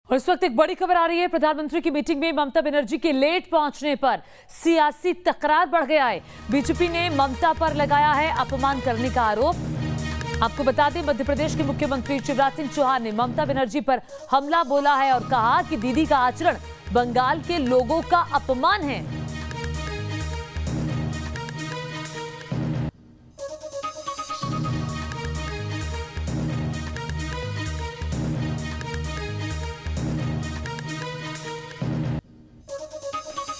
और इस वक्त एक बड़ी खबर आ रही है। प्रधानमंत्री की मीटिंग में ममता बनर्जी के लेट पहुंचने पर सियासी तकरार बढ़ गया है। बीजेपी ने ममता पर लगाया है अपमान करने का आरोप। आपको बता दें, मध्य प्रदेश के मुख्यमंत्री शिवराज सिंह चौहान ने ममता बनर्जी पर हमला बोला है और कहा कि दीदी का आचरण बंगाल के लोगों का अपमान है।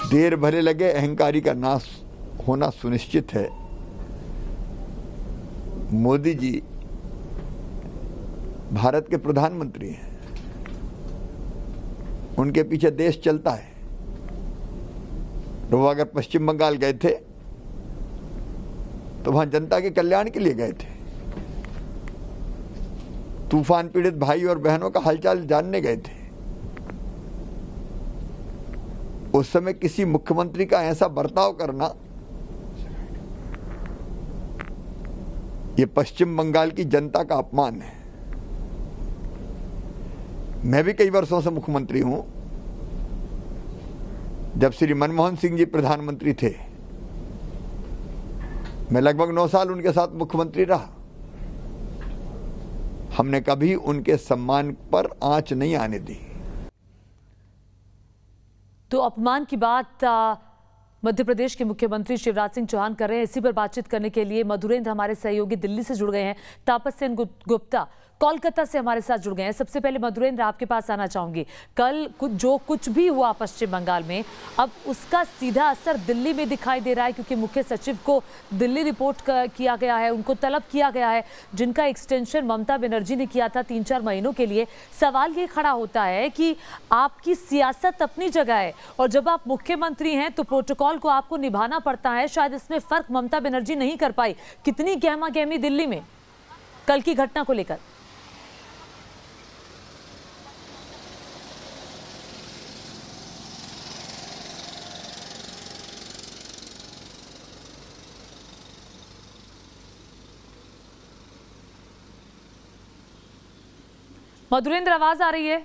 देर भले लगे अहंकारी का नाश होना सुनिश्चित है। मोदी जी भारत के प्रधानमंत्री हैं, उनके पीछे देश चलता है। तो वो अगर पश्चिम बंगाल गए थे तो वहां जनता के कल्याण के लिए गए थे, तूफान पीड़ित भाई और बहनों का हालचाल जानने गए थे। उस समय किसी मुख्यमंत्री का ऐसा बर्ताव करना यह पश्चिम बंगाल की जनता का अपमान है। मैं भी कई वर्षों से मुख्यमंत्री हूं। जब श्री मनमोहन सिंह जी प्रधानमंत्री थे, मैं लगभग 9 साल उनके साथ मुख्यमंत्री रहा। हमने कभी उनके सम्मान पर आंच नहीं आने दी। तो अपमान की बात मध्य प्रदेश के मुख्यमंत्री शिवराज सिंह चौहान कर रहे हैं। इसी पर बातचीत करने के लिए मधुरेंद्र हमारे सहयोगी दिल्ली से जुड़ गए हैं। तापस सेन गुप्ता कोलकाता से हमारे साथ जुड़ गए हैं। सबसे पहले मधुरेंद्र, आपके पास आना चाहूंगी। कल जो कुछ भी हुआ पश्चिम बंगाल में, अब उसका सीधा असर दिल्ली में दिखाई दे रहा है, क्योंकि मुख्य सचिव को दिल्ली रिपोर्ट किया गया है, उनको तलब किया गया है, जिनका एक्सटेंशन ममता बनर्जी ने किया था 3-4 महीनों के लिए। सवाल ये खड़ा होता है कि आपकी सियासत अपनी जगह है और जब आप मुख्यमंत्री हैं तो प्रोटोकॉल को आपको निभाना पड़ता है। शायद इसमें फर्क ममता बनर्जी नहीं कर पाई। कितनी गहमा गहमी दिल्ली में कल की घटना को लेकर? मधुरेंद्र, आवाज आ रही है?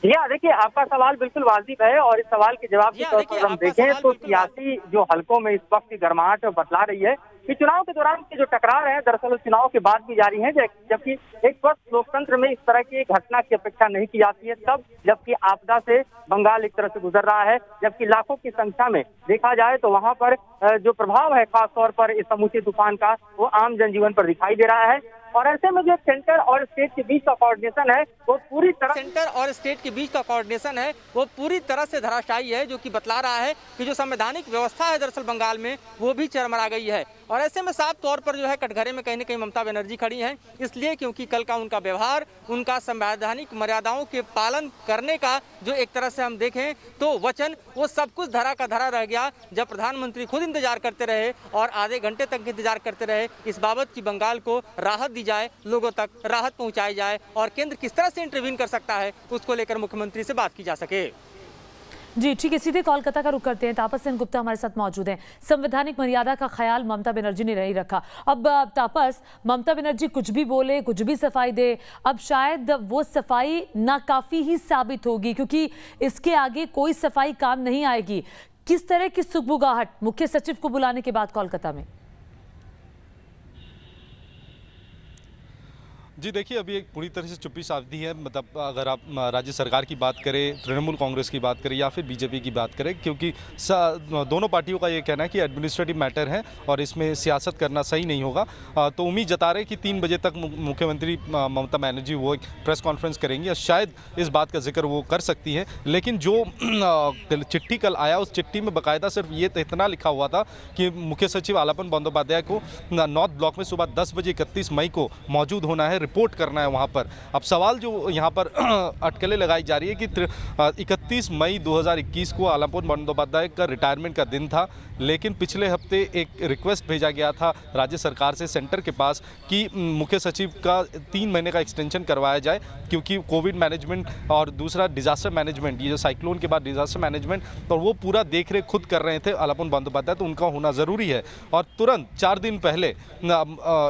जी हाँ, देखिए आपका सवाल बिल्कुल वाजिब है और इस सवाल के जवाब के तौर पर हम देखें तो सियासी जो हलकों में इस वक्त की गर्माहट बतला रही है कि चुनाव के दौरान की जो टकरार है दरअसल चुनाव के बाद भी जारी है। जबकि एक स्वस्थ लोकतंत्र में इस तरह की घटना की अपेक्षा नहीं की जाती है, तब जबकि आपदा से बंगाल एक तरह से गुजर रहा है, जबकि लाखों की संख्या में देखा जाए तो वहां पर जो प्रभाव है खासतौर पर इस समूचे तूफान का वो आम जनजीवन पर दिखाई दे रहा है। और ऐसे में जो सेंटर और स्टेट के बीच का कोऑर्डिनेशन है वो पूरी तरह से धराशायी है, जो कि बतला रहा है कि जो संवैधानिक व्यवस्था है दरअसल बंगाल में वो भी चरमरा गई है। और ऐसे में साफ तौर पर जो है कटघरे में कहीं न कहीं ममता बनर्जी खड़ी हैं, इसलिए क्योंकि कल का उनका व्यवहार, उनका संवैधानिक मर्यादाओं के पालन करने का जो एक तरह से हम देखें तो वचन, वो सब कुछ धरा का धरा रह गया। जब प्रधानमंत्री खुद इंतजार करते रहे और आधे घंटे तक इंतजार करते रहे इस बाबत की बंगाल को राहत दी जाए, लोगों तक राहत पहुंचाई जाए और केंद्र किस तरह से इंटरवीन कर सकता है उसको लेकर मुख्यमंत्री से बात की जा सके। जी ठीक है, सीधे कोलकाता का रुख करते हैं। तापस सेन गुप्ता हमारे साथ मौजूद हैं। संवैधानिक मर्यादा का ख्याल ममता बनर्जी ने नहीं रखा। अब तापस, ममता बनर्जी कुछ भी बोले, कुछ भी सफाई दे, अब शायद वो सफाई नाकाफी ही साबित होगी, क्योंकि इसके आगे कोई सफाई काम नहीं आएगी। किस तरह की सुगबुगाहट मुख्य सचिव को बुलाने के बाद कोलकाता में? जी देखिए, अभी एक पूरी तरह से चुप्पी साधी है। मतलब अगर आप राज्य सरकार की बात करें, तृणमूल कांग्रेस की बात करें या फिर बीजेपी की बात करें, क्योंकि दोनों पार्टियों का ये कहना है कि एडमिनिस्ट्रेटिव मैटर है और इसमें सियासत करना सही नहीं होगा। तो उम्मीद जता रहे कि 3 बजे तक मुख्यमंत्री ममता बनर्जी वो एक प्रेस कॉन्फ्रेंस करेंगी और शायद इस बात का जिक्र वो कर सकती है। लेकिन जो चिट्ठी कल आया, उस चिट्ठी में बाकायदा सिर्फ ये इतना लिखा हुआ था कि मुख्य सचिव आलापन बंदोपाध्याय को नॉर्थ ब्लॉक में सुबह 10 बजे 31 मई को मौजूद होना है, रिपोर्ट करना है वहां पर। अब सवाल जो यहां पर अटकलें लगाई जा रही है कि 31 मई 2021 को आलापन बंदोपाध्याय का रिटायरमेंट का दिन था, लेकिन पिछले हफ्ते एक रिक्वेस्ट भेजा गया था राज्य सरकार से सेंटर के पास कि मुख्य सचिव का 3 महीने का एक्सटेंशन करवाया जाए, क्योंकि कोविड मैनेजमेंट और दूसरा डिजास्टर मैनेजमेंट, ये जो साइक्लोन के बाद डिजास्टर मैनेजमेंट, तो वो पूरा देख रेख खुद कर रहे थे आलापन बंदोपाध्याय, तो उनका होना ज़रूरी है। और तुरंत 4 दिन पहले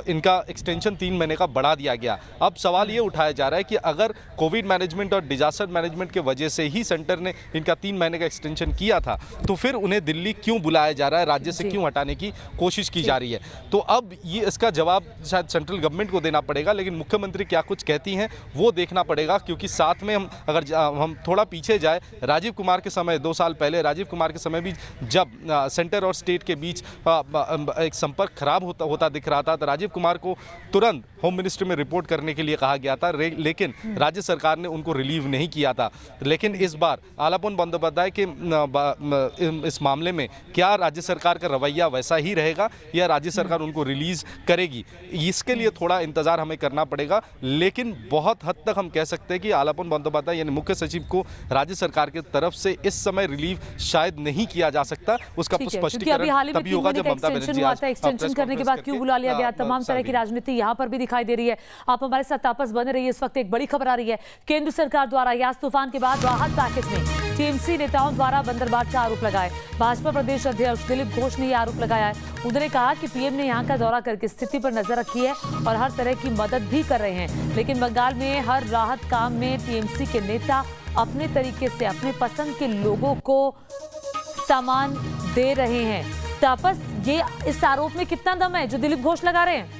इनका एक्सटेंशन 3 महीने का बढ़ा दिया गया गया। अब सवाल ये उठाया जा रहा है कि अगर कोविड मैनेजमेंट और डिजास्टर मैनेजमेंट के वजह से ही सेंटर ने इनका 3 महीने का एक्सटेंशन किया था, तो फिर उन्हें दिल्ली क्यों बुलाया जा रहा है, राज्य से क्यों हटाने की कोशिश की जा रही है। तो अब ये इसका जवाब शायद सेंट्रल गवर्नमेंट को देना पड़ेगा, लेकिन मुख्यमंत्री क्या कुछ कहती हैं वो देखना पड़ेगा। क्योंकि साथ में हम थोड़ा पीछे जाए, राजीव कुमार के समय 2 साल पहले राजीव कुमार के समय भी जब सेंटर और स्टेट के बीच एक संपर्क खराब होता दिख रहा था, तो राजीव कुमार को तुरंत होम मिनिस्ट्री में रिपोर्ट करने के लिए कहा गया था, लेकिन राज्य सरकार ने उनको रिलीव नहीं किया था। लेकिन इस बार आलापन बंदोपाध्याय के इस मामले में क्या राज्य सरकार का रवैया वैसा ही रहेगा या राज्य सरकार उनको रिलीज करेगी, इसके लिए थोड़ा इंतजार हमें करना पड़ेगा। लेकिन बहुत हद तक हम कह सकते हैं कि आलापन बंदोपाध्याय यानी मुख्य सचिव को राज्य सरकार की तरफ से इस समय रिलीव शायद नहीं किया जा सकता। उसका स्पष्टीकरण तभी होगा जब ममता बनर्जी एक्सटेंशन करने के बाद क्यों बुला लिया गया, तमाम तरह की राजनीति यहाँ पर भी दिखाई दे रही है। आप हमारे साथ तापस बने रहिए। इस वक्त एक बड़ी खबर आ रही है, केंद्र सरकार द्वारा यास तूफान के बाद राहत पैकेज में टीएमसी नेताओं द्वारा बंदरबाट का आरोप लगाए। भाजपा प्रदेश अध्यक्ष दिलीप घोष ने यह आरोप लगाया है। उन्होंने कहा कि पीएम ने यहां का दौरा करके स्थिति पर नजर रखी है और हर तरह की मदद भी कर रहे हैं, लेकिन बंगाल में हर राहत काम में टीएमसी के नेता अपने तरीके से अपने पसंद के लोगों को सामान दे रहे हैं। तापस, ये इस आरोप में कितना दम है जो दिलीप घोष लगा रहे हैं?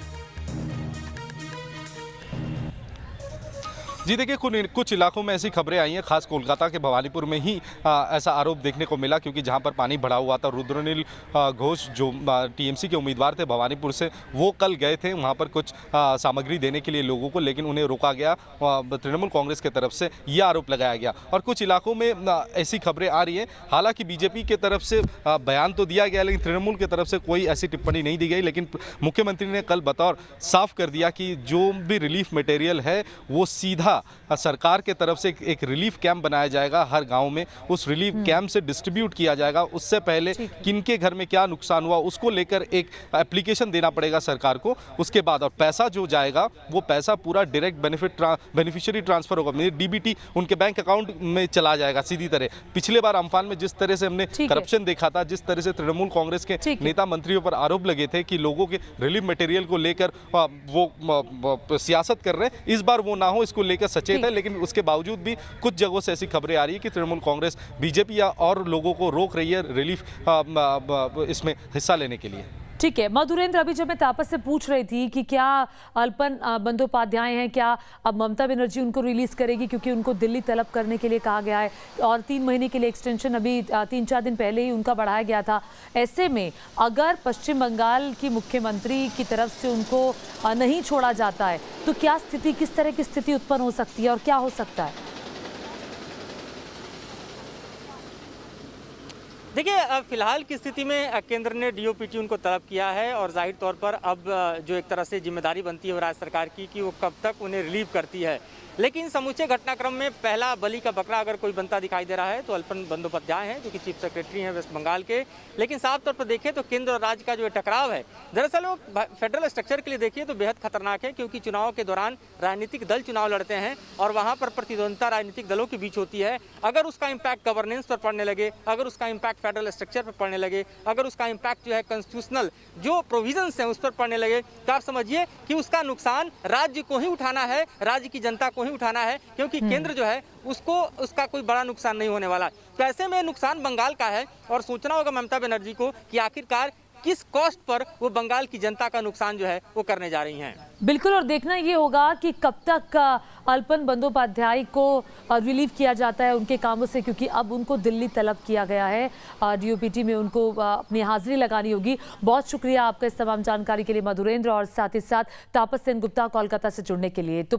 जी देखिए, कुछ इलाकों में ऐसी खबरें आई हैं, खास कोलकाता के भवानीपुर में ही ऐसा आरोप देखने को मिला, क्योंकि जहां पर पानी भरा हुआ था। रुद्रनील घोष जो टीएमसी के उम्मीदवार थे भवानीपुर से, वो कल गए थे वहां पर कुछ सामग्री देने के लिए लोगों को, लेकिन उन्हें रोका गया तृणमूल कांग्रेस की तरफ से, यह आरोप लगाया गया। और कुछ इलाकों में ऐसी खबरें आ रही हैं, हालांकि बीजेपी की तरफ से बयान तो दिया गया, लेकिन तृणमूल की तरफ से कोई ऐसी टिप्पणी नहीं दी गई। लेकिन मुख्यमंत्री ने कल बतौर साफ कर दिया कि जो भी रिलीफ मटेरियल है वो सीधा सरकार के तरफ से एक रिलीफ कैंप बनाया जाएगा हर गांव में, उस रिलीफ कैंप से डिस्ट्रीब्यूट किया जाएगा। उससे पहले किनके घर में क्या नुकसान हुआ उसको लेकर एक एप्लीकेशन देना पड़ेगा सरकार को। उसके बाद और पैसा जो जाएगा वो पैसा पूरा डायरेक्ट बेनिफिशियरी ट्रांसफर होगा, डीबीटी उनके बैंक अकाउंट में चला जाएगा सीधी तरह। पिछले बार अम्फान में जिस तरह से हमने करप्शन देखा था, जिस तरह से तृणमूल कांग्रेस के नेता मंत्रियों पर आरोप लगे थे कि लोगों के रिलीफ मटेरियल को लेकर वो सियासत कर रहे हैं, इस बार वो ना हो, इसको लेकर सचेत है। लेकिन उसके बावजूद भी कुछ जगहों से ऐसी खबरें आ रही है कि तृणमूल कांग्रेस बीजेपी या और लोगों को रोक रही है रिलीफ इसमें हिस्सा लेने के लिए। ठीक है मधुरेंद्र, अभी जब मैं तापस से पूछ रही थी कि क्या अल्पन बंदोपाध्याय हैं, क्या अब ममता बनर्जी उनको रिलीज करेगी, क्योंकि उनको दिल्ली तलब करने के लिए कहा गया है और 3 महीने के लिए एक्सटेंशन अभी 3-4 दिन पहले ही उनका बढ़ाया गया था। ऐसे में अगर पश्चिम बंगाल की मुख्यमंत्री की तरफ से उनको नहीं छोड़ा जाता है तो क्या स्थिति, किस तरह की स्थिति उत्पन्न हो सकती है और क्या हो सकता है? देखिए, फिलहाल की स्थिति में केंद्र ने डीओपीटी उनको तलब किया है और जाहिर तौर पर अब जो एक तरह से जिम्मेदारी बनती है राज्य सरकार की कि वो कब तक उन्हें रिलीव करती है। लेकिन समूचे घटनाक्रम में पहला बलि का बकरा अगर कोई बनता दिखाई दे रहा है तो अल्पन बंदोपाध्याय हैं, जो कि चीफ सेक्रेटरी हैं वेस्ट बंगाल के। लेकिन साफ तौर पर देखें तो केंद्र और राज्य का जो टकराव है, दरअसल वो फेडरल स्ट्रक्चर के लिए देखिए तो बेहद खतरनाक है, क्योंकि चुनाव के दौरान राजनीतिक दल चुनाव लड़ते हैं और वहाँ पर प्रतिद्वंदिता राजनीतिक दलों के बीच होती है। अगर उसका इम्पैक्ट गवर्नेंस पर पड़ने लगे, अगर उसका इम्पैक्ट फेडरल स्ट्रक्चर पर पड़ने लगे, अगर उसका इम्पैक्ट जो है कॉन्स्टिट्यूशनल जो प्रोविजंस हैं उस पर पड़ने लगे, तो आप समझिए कि उसका नुकसान राज्य को ही उठाना है, राज्य की जनता को ही उठाना है, क्योंकि केंद्र जो है उसका कोई बड़ा नुकसान नहीं होने वाला। तो ऐसे में नुकसान बंगाल का है और सोचना होगा ममता बनर्जी को कि आखिरकार किस कॉस्ट पर वो बंगाल की जनता का नुकसान जो है वो करने जा रही हैं। बिल्कुल, और देखना ये होगा कि कब तक अल्पन बंदोपाध्याय को रिलीव किया जाता है उनके कामों से, क्योंकि अब उनको दिल्ली तलब किया गया है, डीओपीटी में उनको अपनी हाजिरी लगानी होगी। बहुत शुक्रिया आपका इस तमाम जानकारी के लिए मधुरेंद्र, और साथ ही साथ तापस सेन गुप्ता कोलकाता से जुड़ने के लिए। तो